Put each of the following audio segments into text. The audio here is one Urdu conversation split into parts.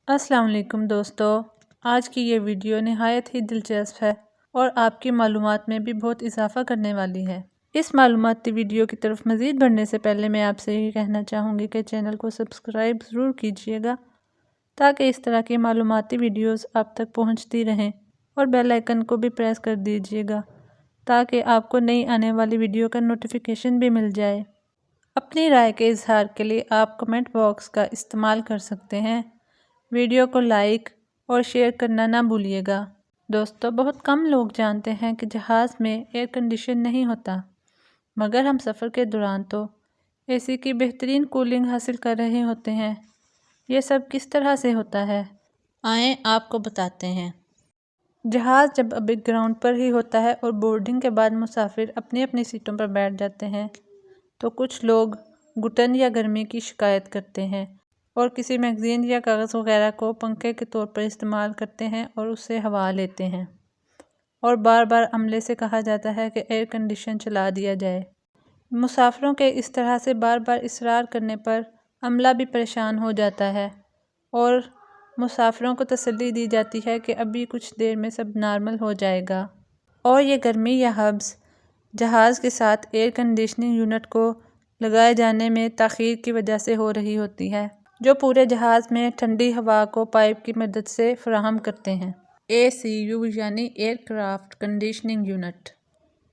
السلام علیکم دوستو، آج کی یہ ویڈیو نہایت ہی دلچسپ ہے اور آپ کی معلومات میں بھی بہت اضافہ کرنے والی ہے۔ اس معلوماتی ویڈیو کی طرف مزید بڑھنے سے پہلے میں آپ سے یہ کہنا چاہوں گی کہ چینل کو سبسکرائب ضرور کیجیے گا تاکہ اس طرح کی معلوماتی ویڈیوز آپ تک پہنچتی رہیں، اور بیل آئیکن کو بھی پریس کر دیجیے گا تاکہ آپ کو نئی آنے والی ویڈیو کا نوٹیفیکیشن بھی مل جائے۔ اپنی رائے کے اظہار کے لیے آپ کمنٹ باکس کا استعمال کر سکتے ہیں۔ ویڈیو کو لائک اور شیئر کرنا نہ بھولیے گا۔ دوستو، بہت کم لوگ جانتے ہیں کہ جہاز میں ایئر کنڈیشن نہیں ہوتا، مگر ہم سفر کے دوران تو اے سی کی بہترین کولنگ حاصل کر رہے ہوتے ہیں۔ یہ سب کس طرح سے ہوتا ہے؟ آئیں آپ کو بتاتے ہیں۔ جہاز جب ابھی گراؤنڈ پر ہی ہوتا ہے اور بورڈنگ کے بعد مسافر اپنی اپنی سیٹوں پر بیٹھ جاتے ہیں تو کچھ لوگ گھٹن یا گرمی کی شکایت کرتے ہیں اور کسی میگزین یا کاغذ وغیرہ کو پنکھے کے طور پر استعمال کرتے ہیں اور اس سے ہوا لیتے ہیں، اور بار بار عملے سے کہا جاتا ہے کہ ایئر کنڈیشن چلا دیا جائے۔ مسافروں کے اس طرح سے بار بار اصرار کرنے پر عملہ بھی پریشان ہو جاتا ہے اور مسافروں کو تسلی دی جاتی ہے کہ ابھی کچھ دیر میں سب نارمل ہو جائے گا، اور یہ گرمی یا حبس جہاز کے ساتھ ایئر کنڈیشننگ یونٹ کو لگائے جانے میں تاخیر کی وجہ سے ہو رہی ہوتی ہے، جو پورے جہاز میں ٹھنڈی ہوا کو پائپ کی مدد سے فراہم کرتے ہیں۔ اے سی یو یعنی aircraft conditioning unit.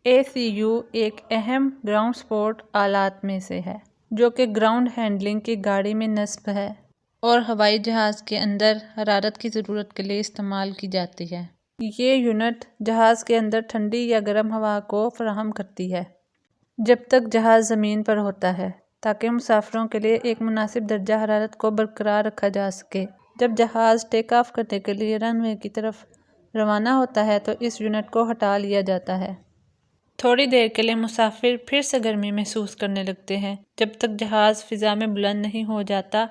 A C U ایک اہم گراؤنڈ سپورٹ آلات میں سے ہے جو کہ گراؤنڈ ہینڈلنگ کی گاڑی میں نصب ہے اور ہوائی جہاز کے اندر حرارت کی ضرورت کے لیے استعمال کی جاتی ہے۔ یہ یونٹ جہاز کے اندر ٹھنڈی یا گرم ہوا کو فراہم کرتی ہے جب تک جہاز زمین پر ہوتا ہے، تاکہ مسافروں کے لیے ایک مناسب درجہ حرارت کو برقرار رکھا جا سکے۔ جب جہاز ٹیک آف کرنے کے لیے رن وے کی طرف روانہ ہوتا ہے تو اس یونٹ کو ہٹا لیا جاتا ہے۔ تھوڑی دیر کے لیے مسافر پھر سے گرمی محسوس کرنے لگتے ہیں جب تک جہاز فضا میں بلند نہیں ہو جاتا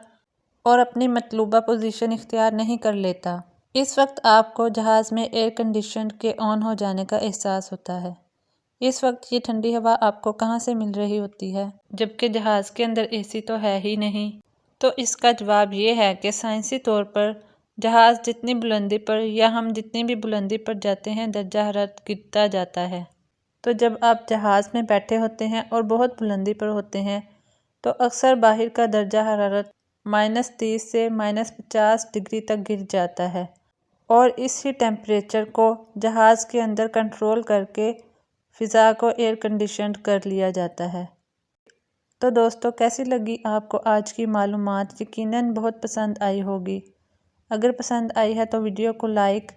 اور اپنی مطلوبہ پوزیشن اختیار نہیں کر لیتا۔ اس وقت آپ کو جہاز میں ایئر کنڈیشن کے آن ہو جانے کا احساس ہوتا ہے۔ اس وقت یہ ٹھنڈی ہوا آپ کو کہاں سے مل رہی ہوتی ہے جبکہ جہاز کے اندر اے سی تو ہے ہی نہیں؟ تو اس کا جواب یہ ہے کہ سائنسی طور پر جہاز جتنی بلندی پر یا ہم جتنی بھی بلندی پر جاتے ہیں درجہ حرارت گرتا جاتا ہے۔ تو جب آپ جہاز میں بیٹھے ہوتے ہیں اور بہت بلندی پر ہوتے ہیں تو اکثر باہر کا درجہ حرارت -30 سے -50 ڈگری تک گر جاتا ہے، اور اس ہی ٹیمپریچر کو جہاز کے اندر کنٹرول کر کے فضا کو ایئر کنڈیشنڈ کر لیا جاتا ہے۔ تو دوستو، کیسی لگی آپ کو آج کی معلومات؟ یقیناً بہت پسند آئی ہوگی۔ اگر پسند آئی ہے تو ویڈیو کو لائک،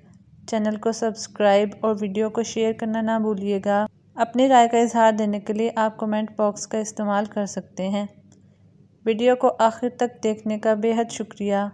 چینل کو سبسکرائب اور ویڈیو کو شیئر کرنا نہ بھولیے گا۔ اپنی رائے کا اظہار دینے کے لیے آپ کمنٹ باکس کا استعمال کر سکتے ہیں۔ ویڈیو کو آخر تک دیکھنے کا بے حد شکریہ۔